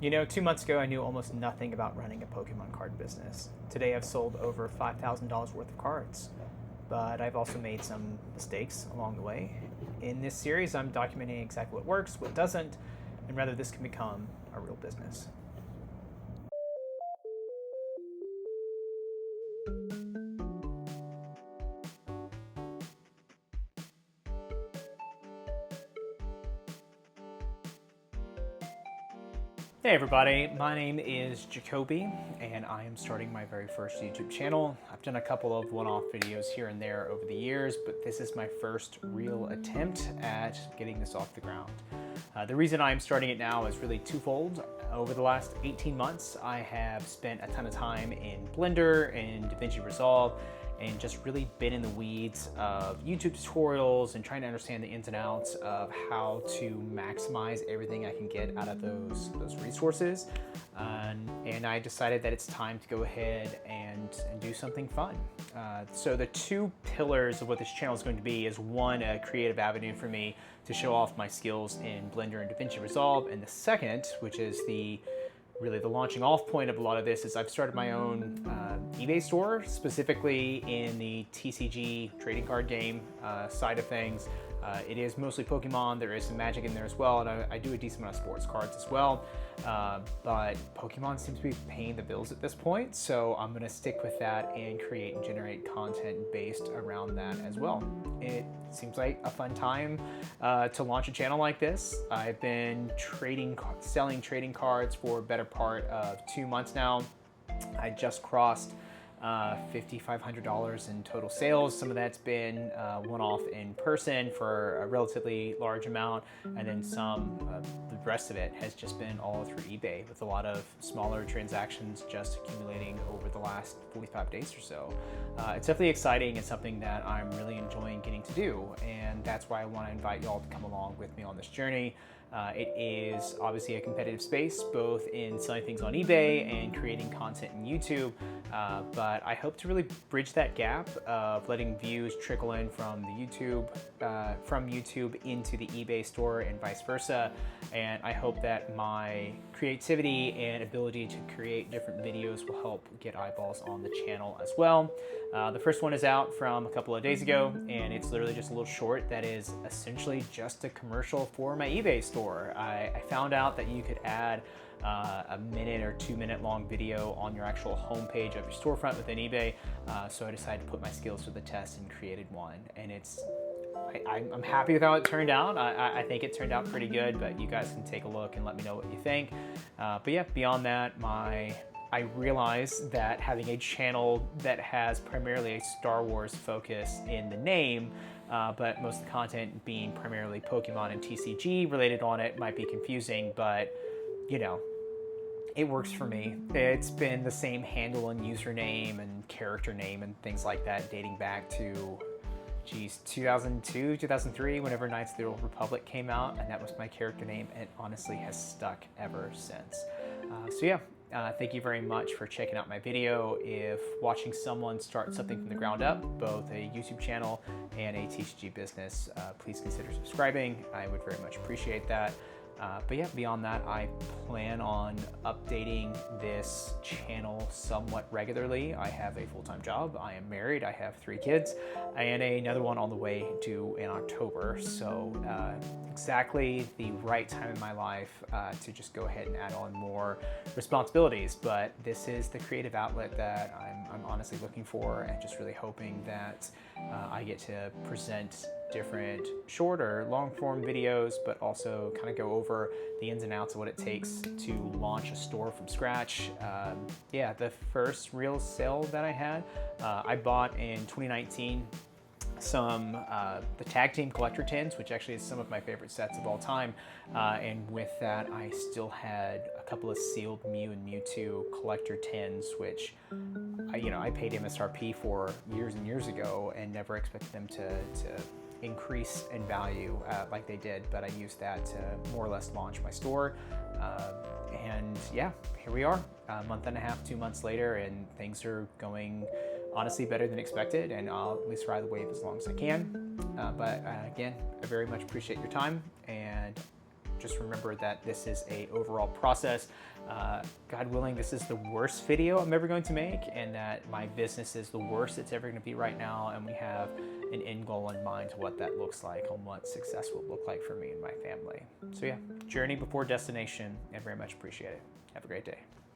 You know, 2 months ago, I knew almost nothing about running a Pokemon card business. Today, I've sold over $5,000 worth of cards, but I've also made some mistakes along the way. In this series, I'm documenting exactly what works, what doesn't, and whether this can become a real business. Hey everybody, my name is Jacoby, and I am starting my very first YouTube channel. I've done a couple of one-off videos here and there over the years, but this is my first real attempt at getting this off the ground. The reason I'm starting it now is really twofold. Over the last 18 months, I have spent a ton of time in Blender and DaVinci Resolve, and just really been in the weeds of YouTube tutorials and trying to understand the ins and outs of how to maximize everything I can get out of those resources. And I decided that it's time to go ahead and do something fun. So the two pillars of what this channel is going to be is one, a creative avenue for me to show off my skills in Blender and DaVinci Resolve, and the second, which is really the launching off point of a lot of this, is I've started my own eBay store, specifically in the TCG trading card game side of things. It is mostly Pokemon. There is some Magic in there as well, and I do a decent amount of sports cards as well. But Pokemon seems to be paying the bills at this point, so I'm going to stick with that and create and generate content based around that as well. It seems like a fun time to launch a channel like this. I've been selling trading cards for a better part of 2 months now. I just crossed $5,500 in total sales. Some of that's been one-off in person for a relatively large amount, and then the rest of it has just been all through eBay, with a lot of smaller transactions just accumulating over the last 45 days or so. It's definitely exciting and something that I'm really enjoying getting to do, and that's why I want to invite y'all to come along with me on this journey. It is obviously a competitive space, both in selling things on eBay and creating content in YouTube, but I hope to really bridge that gap of letting views trickle in from YouTube into the eBay store and vice versa. And I hope that my creativity and ability to create different videos will help get eyeballs on the channel as well. The first one is out from a couple of days ago, and it's literally just a little short that is essentially just a commercial for my eBay store. I found out that you could add a minute or 2 minute long video on your actual homepage of your storefront within eBay, so I decided to put my skills to the test and created one, and I'm happy with how it turned out. I think it turned out pretty good, but you guys can take a look and let me know what you think. But yeah, beyond that, I realize that having a channel that has primarily a Star Wars focus in the name, but most of the content being primarily Pokemon and TCG related on it, might be confusing, but you know, it works for me. It's been the same handle and username and character name and things like that dating back to 2002, 2003, whenever Knights of the Old Republic came out, and that was my character name, and it honestly has stuck ever since. So yeah, thank you very much for checking out my video. If watching someone start something from the ground up, both a YouTube channel and a TCG business, please consider subscribing. I would very much appreciate that. But yeah, beyond that, I plan on updating this channel somewhat regularly. I have a full-time job, I am married, I have 3 kids, and another one on the way due in October. So exactly the right time in my life to just go ahead and add on more responsibilities. But this is the creative outlet that I'm honestly looking for, and just really hoping that I get to present different short or long form videos, but also kind of go over the ins and outs of what it takes to launch a store from scratch. Yeah, the first real sale that I had, I bought in 2019 the tag team collector tins, which actually is some of my favorite sets of all time, and with that I still had a couple of sealed Mew and Mewtwo collector tins, which I paid MSRP for years and years ago and never expected them to increase in value like they did, but I used that to more or less launch my store. And yeah, here we are, a month and a half, 2 months later, and things are going honestly better than expected, and I'll at least ride the wave as long as I can. But again, I very much appreciate your time, and just remember that this is a overall process. God willing, this is the worst video I'm ever going to make, and that my business is the worst it's ever going to be right now, and we have an end goal in mind to what that looks like, and what success will look like for me and my family. So yeah, journey before destination, and very much appreciate it. Have a great day.